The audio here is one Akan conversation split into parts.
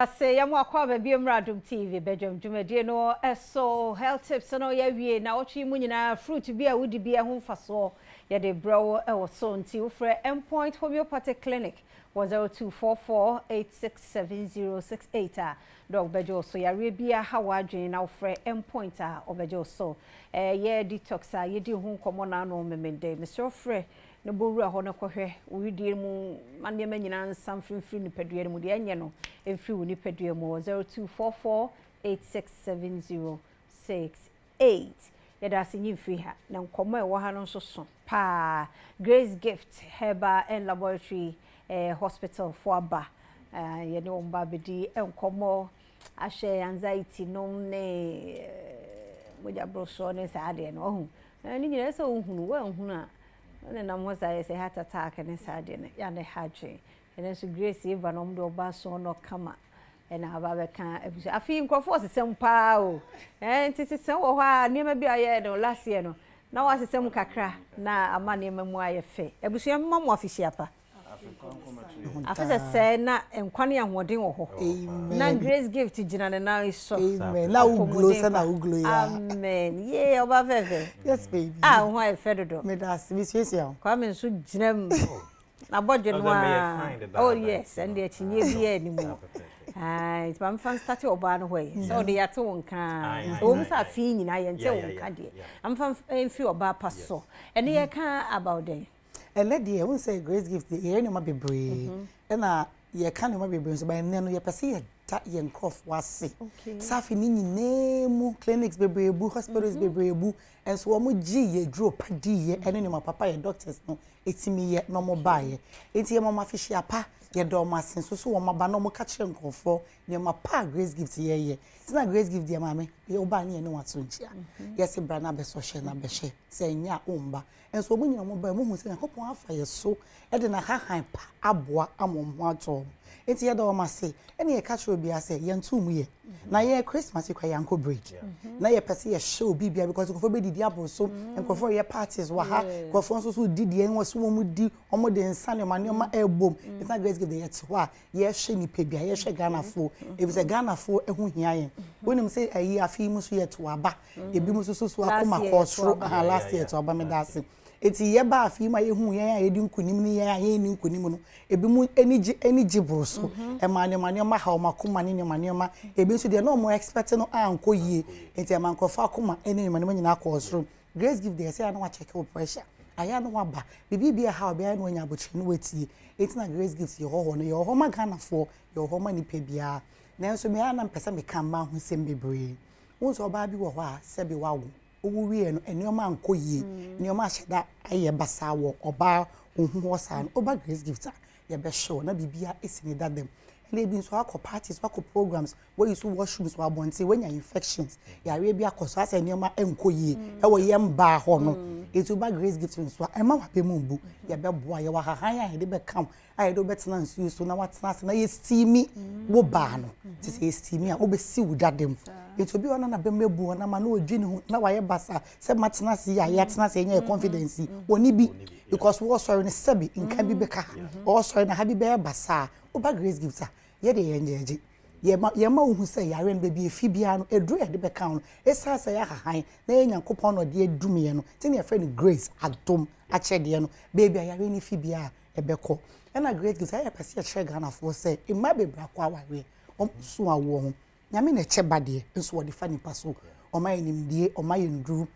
Say ya mo akwa ba biem Adom TV bedwam dwumadie no eso health tips no ya wie na ochi mu nyina fruit bi a wudi bi ho mfaso ya de bro e wo so nti wo frɛ Endpoint Homeopathic Clinic 0244867068 a dog bejo so ya re bia ha wa adwen na wo frɛ Endpoint a obejo so ye detox a ye di ho komo na no memende Mr. Frɛ no bowura ho no kohwe wudie mu manema nyina nsam frinfri ni padua mu de enye no emfri woni padua mu 0244867068 yada asinyi mfri ha na nkomo e wo ha no so so pa Gracegift Herbal and Laboratory Hospital for aba ye ne omba bedi enkomo ahye anxiety no ne moja broso ne sa ade no ho ni nyina so ohunu wa ohunu a na nam ho say heart attack ne sade ne ya ne hadwe ene so Grace eva no mdo ba so no kama ena aba be kan abusu afi nkrofo sesem pa o ntisi wo ho a niam bi aye no last year no na wa sesem kakra na ama niam mu aye fe abusu amma mo afihia pa afisa say na enkwane ahoden wo ho na Gracegift gina ne na iso amen na uglo se na uglo ya amen ye oba veve yes baby ho aye fe dodo me das bi siesia kwa me nso gina mu na bodwe no oh yes and the chinye bi ni mu it's my fan start oba no way so they yate won kan o msa fi nyina ye nte won kan de am fan fi oba paso and ye kan about them and let the won say Gracegift the ye no ma bebre na ye kan no ma bebre so by ne no ye pese ye ta ye nkof wase safi ni nyinemu clinics bebrebu hospitals bebrebu and so mo gi ye dro padi ye ene no ma papa ye doctors no etimi ye no mo ba ye enti ye mo ma fishi apa ye do ma sin so wo ma ba no mo ka kire nkofo ne ma pa Gracegift ye tina Gracegift ye ma me ye oba ne ne wato ntia ye se bra na be so hye na be hye se nya omba and so mo nyina mo ba mo hu se yakopon afa ye so e de na ha han pa aboa amomho ato enti ye do ma se ene ye ka kire obi ase ye ntum ye na ye Christmas kwa yanko break na ye pese ye show bibia because nkofo be didi abo so nkofo ye parties wa ha nkofo nso so didi en waso mo di omo de nsane ma ne ma ebom it's not Gracegift the yet wa ye hwe ni pebia ye hwe Ghana fo if it's a Ghana fo ehu hia yen wonim say ayi afi mu so yet wa ba ebi mu so akoma kosro last year to aba me dase eti ye ba afi ma ye hu yen a ye di nkunim ni yen a ye ni nkunim no ebi mu eniji broso e ma ne ma ha o makoma ne ma ebi so de no mo expect no anko yie enti e ma nkofo akoma ene ma ne nyina kosro Gracegift dey say na wa check your pressure aya no wa ba bibi ha obi no nya abochi no wetie enti na Gracegift ye ho no ye ho ma Ghana fo ye ho ma ni pebia na nso me ana mpesa me kan ma ho sem bebre wonso oba bi wo ho a se bi wawo owu wie no enioma anko yie enioma ahyeda aye basa wo oba ohun ho sa no oba Gracegift ye be show na bibia esini dadem and they been so akọ parties akọ programs where you so washrooms so abonte when you infections ya we bi akọ asa enioma enko yie e wo ye mba ho no etu ba Gracegift so e ma wa be mu bu ye be boa ye wa hahan ya de be kam aye do betena nsu so na watena ase na ye steamy wo ba no ti se steamy a wo be si wudadem etu bi ona na be mebu na ma na odwini ho na wa ye basa se matena ase ya ye tena ase nye confidence oni bi because wo sorry ne sebi nka bi be ka o sorry na ha bi be basa oba Gracegift ye de yenjeje ye ma hu se yare no be efi bia no edru ye de be kan no esa se ya hahan na Nyankopon no de edumye no ti ne friend Grace Adom a chede no baby yare ni fi bia e be ko na Gracegift ya pese che Ghana for se e ma be bra kwa ware so awo ho nyame na che bade nso wo de fa nipa so o ma yenimdie o ma yendru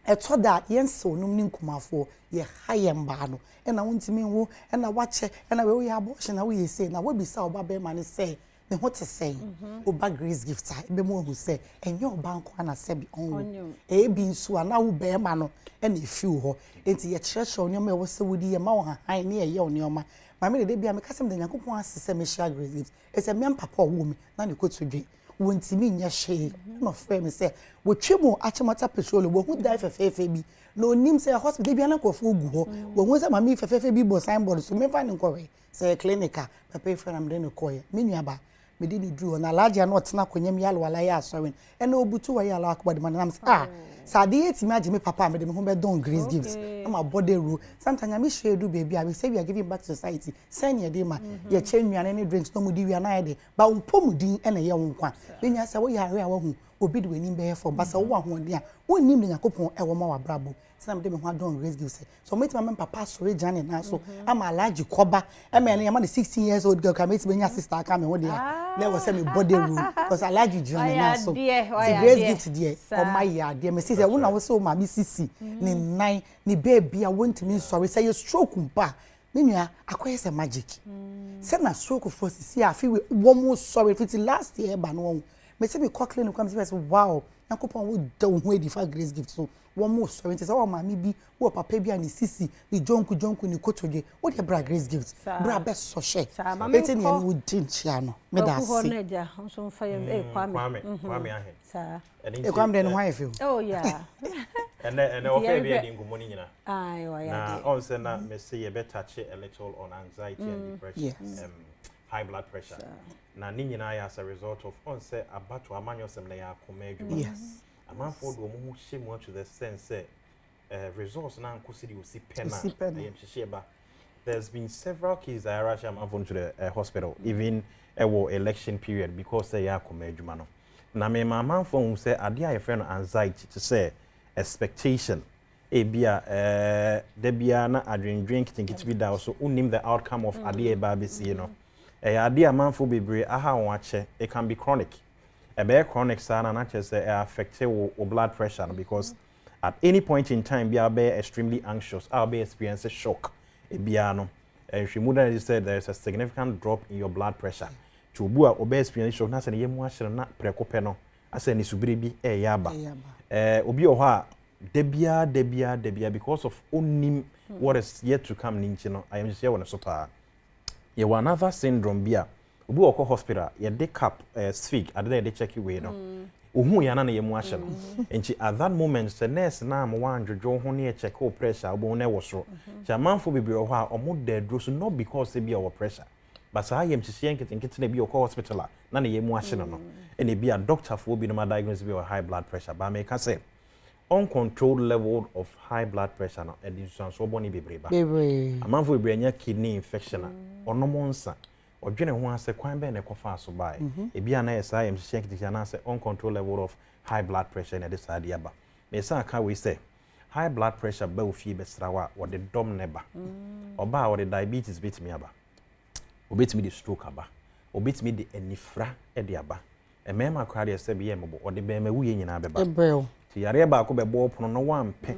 eto da yense onum ni nkumafo ye hayem ba no na wontimi wo na wache na we ya abortion na we say na we bisa oba be ma ne say ne ho te say oba Gracegift be mo hu say enye oba nko na se bi onwo e bi nsu ana wo be ma no na efi ho enti ye church onyoma e wo se wodi ye ma wo han ne ye onyoma ma me de bia me kasem de Nyankopon asese me share Gracegift e se me papa wo mi na ne kotudwe wontimi nya hye no frɛ me sɛ wotwemu achemata petrol wo hu dai fefefe bi no nim sɛ hospital bia na kofo gu ho wo hu sɛ mami fefefe bi bo signboard so me fa ne nkɔwe sɛ clinica papa ifra na mde ne kɔye me nuaba me di ni dru na lagia na ɔtena konyam yalo wala ya asɔren ɛna obutu wa yalo akɔbɔ de manam sɛ So the imagine me papa me dem ho be don grace gifts. I'm a body rule. Sometimes I share do baby. I say we are giving back to society. Send your day ma. Your change me and any drinks no mudi we are na dey. But unpomudin and a year nkwa. Then you say we are here wo obi de wani be for but say wo ahon dey a wonnim ne yakopon e wo ma wa brabo. Some dem ho don grace gifts. So me my papa sorry Johnny na so I'm a large koba. I mean I'm a 16 years old girl can meet me sister come me wo dey. Let was say me body rule because I like Johnny na so. The grace gift there on my yard. There me say when I was so ma me sisi ni nine ni baby I want me sorry say you stroke umpa. Me nua akoye say magic. Say na stroke for sisi I feel one more sorry for the last year ba no. Me say me call clinic come say wow. Yakopon wo don ho edi fa grace gift so one more sorry say o ma me bi wo papa bi ani sisi ni jonku ni kotoge wo de bra grace gift bra be so she eti ni wo din chia no me da se so fa e kwame ahen sa e kwame den ho afi oh yeah and o fe bi e ngumo ni nyina ai wa ya na on say na me say you better touch a little on anxiety and depression high blood pressure na ni nyina ya as a result of on say abato amanyo sem na ya akoma adwuma yes amanfo do mo hu shemu to the sense say results na nkosi di osi pena ayem hihye there's been several cases I rush am to the hospital even election period because say ya akoma adwuma no na me amanfo hu say ade a friend anxiety to say expectation ebia debia na adwendwen kitikiti bi da so unim the outcome of ade e ba besi no ade amanfo bebre aha won ache it can be chronic be chronic sana na che say affect your blood pressure because at any point in time be extremely anxious I'll be experience shock ebia no hwemuda said there is a significant drop in your blood pressure to obu a obe experience shock na say yemu ahye na prekope no ase ni subire bi yaba obi o ho a debia because of onim what is yet to come ninchi no I am just here when so pa ye one another syndrome bia obi okọ hospital ye de cap sphic ade de check we no ohun ya na ye mu ahye no enchi at that moment the nurse na am wan dwodwo ho ne check o pressure obo na wo so chamanfo bebre ho a omo de dro so not because say bia o pressure but say am chihye nketenkete na bia okọ hospital na ye mu ahye no ene bia doctor fo bi no ma diagnose bia high blood pressure ba me ka say uncontrolled level of high blood pressure now and this so boni bebreba amanfo bebrenya kidney infection onomonsa odwene ho ase kwan be na ekofa so bai e bia na yesa am hye na say uncontrolled level of high blood pressure na this ade aba me sa ka we say high blood pressure ba ofie besrawa wo de dom neba oba wo de diabetes betimi aba obetimi de stroke aba obetimi de anifra e de aba e mema kwa de se be ye mbo wo de be ma wuye nyina beba yare ba ko be bo pono no wampe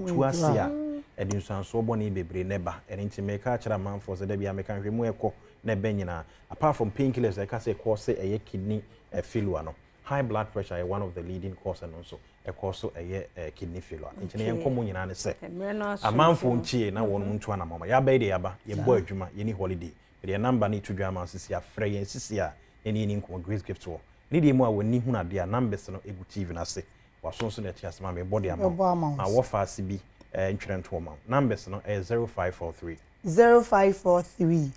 tu asia edi nsanso bo ne bebre neba eni nti me ka kira man for se da bia me kan hwemu ekọ na be nyina apart from painkillers I can say cause a kidney failure no high blood pressure is one of the leading cause and also a cause a kidney failure nti ne yenkomo nyina ne se amanfo nchie na wonu ntu ana mama ya be de yaba ye bo adwuma ye ni holiday the number ni to dwama sisi afre ye sisi a eni ni nko Gracegift wo ni de mu a woni hu na de a numbers no egu TV na se wasonso na tia sama me body amount na wo fa se bi ntwrento amount numbers no 0543 0543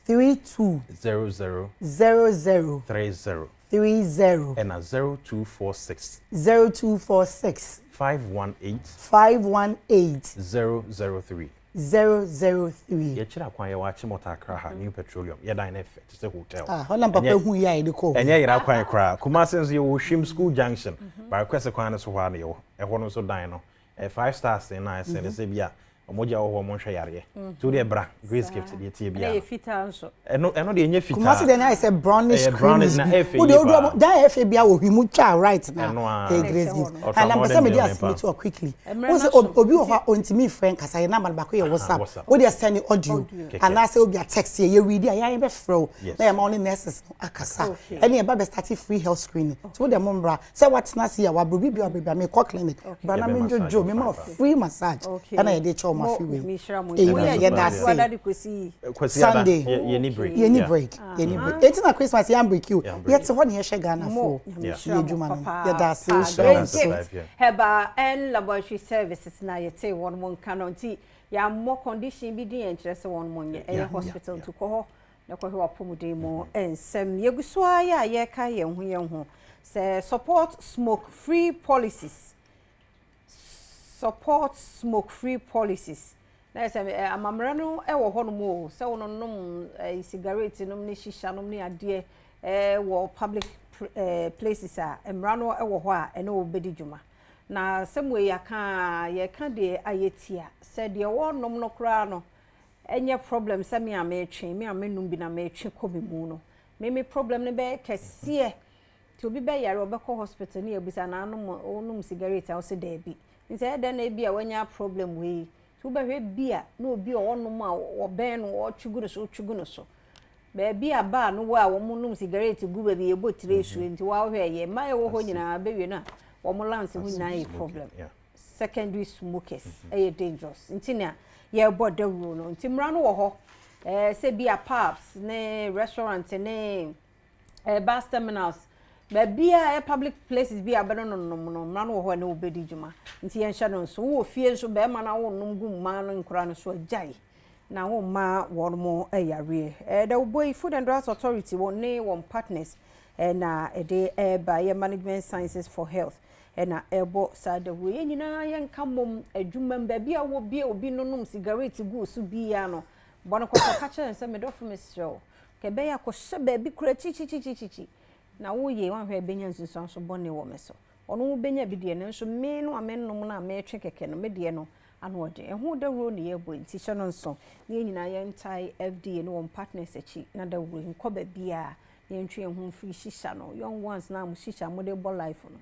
32 00 30 and 0246 518 003 ye chira kwan ye wa chimota akra ha new petroleum ye dan na fe te hotel hola papa hu ya ide ko enye yira kwan kra kuma sense ye wo hwim school junction ba request kwan so ha na ye ho no so dan no 5 stars na se se bia omoja wo mo hwe yare to de bra Gracegift de tie bia e fita nso eno de enye fita kuma se de na say brownish brownish na efe wo de odu dan efe bia wo hwimu cha right na Gracegift and am say me dey ask me to quickly wo say obi wo ha ontimi friend kasa ye number ba ko ye WhatsApp wo dey send audio and na say obi a text ye read ya ye be fro na ye ma only nurses akasa any e ba be start free health screening so de mo mbra say what na see ya wa bro bi bia me call clinic bra na me jojo me ma free massage and I dey cho Sunday ye ni break it's not Christmas yam break you yet so when you share Ghana for ye djuma no ye da say Gracegift Herbal and Laboratory Services na yete won mon kanonti ya mo condition bi di enkyerese won mon ye hospital to ko na ko ho apomuden mo ensem yeguso ya ye ka ye ho say support smoke free policies support smoke-free policies. Na say amamra no e wo ho no mo se wo no nom cigarette nom ne shisha nom ne ade wo public places a emra no e wo ho a ene wo bedi dwuma. Na semwe ye ka de ayetia se de wo nom no kra no enye problem se me ametwe me amenum bi na metwe kobi mu no me problem ne be kese ti obi be yare obekọ hospital ne ebisa na anum cigarette a o se da bi nse e da na bi a wanya problem we ti obi hwe bia na obi o nom a oben no o twugu no so be bia ba no wa wo num cigarette gu ba bi ebotire esu nti wa hwe ye ma ye wo ho nyina be wi na wo mo lance hu nyina ye problem secondary smokers dangerous nti na ye border rule no nti mra no wo ho se bia pubs ne restaurant ne bus terminals ba bia public places bia be no mra no wo ho na obedi djuma nti ye hye no so wo fie so be ma na wo nom gu ma no nkura no so ajai na wo ma wo mo yare the boy food and drugs authority won ne won partners na de by management sciences for health na ebo sada we nyina ye nka mom adwuma mba bia wo bia obi nonom cigarette gu so bia no bono ko ka kire nse me do for mesro ke be ya ko hye ba bi kura chi na wo ye wan hwe benya nsusu so bone wo meso ono wo benya bi de ne so me no amennom na me twe keke no me de no ano ode ehu da ro ne ye bo nti hye no nso ne nyina ye ntai FDA no won partners achi na da wo nko ba bia ye ntwe ehu free shisha no young ones na mu shisha mo de bo life no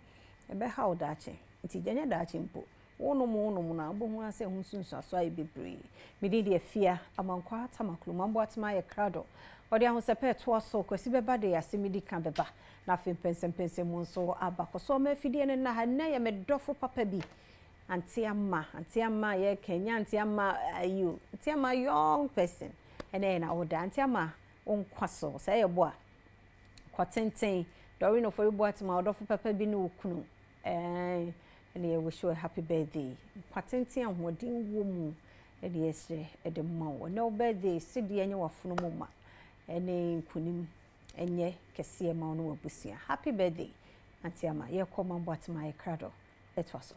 ebe how dache nti janya dache mpo wono na abohu ase hu sunsu aso ayi bebre mede de afia amankwa tamaklu mambo atma ye krado odi ahu sepe to so kwesi beba de ase medi kan beba na fe pensem mu so abako so ma fidie ne na ha na ye medofo papa bi anti ama ye kenya anti ama ayu anti ama young person ene na oda anti ama onkwaso say ye bo a kwatenten dori no for bo atma odofo papa bi ne okunu and I wish you a happy birthday. Patenti and wedding woman, and yes, at the mo. No birthday, Sidi and your funoma, and name kunim, and ye, Cassia Mano Busia. Happy birthday, Auntie Ama, ye come on, but my cradle. It was so.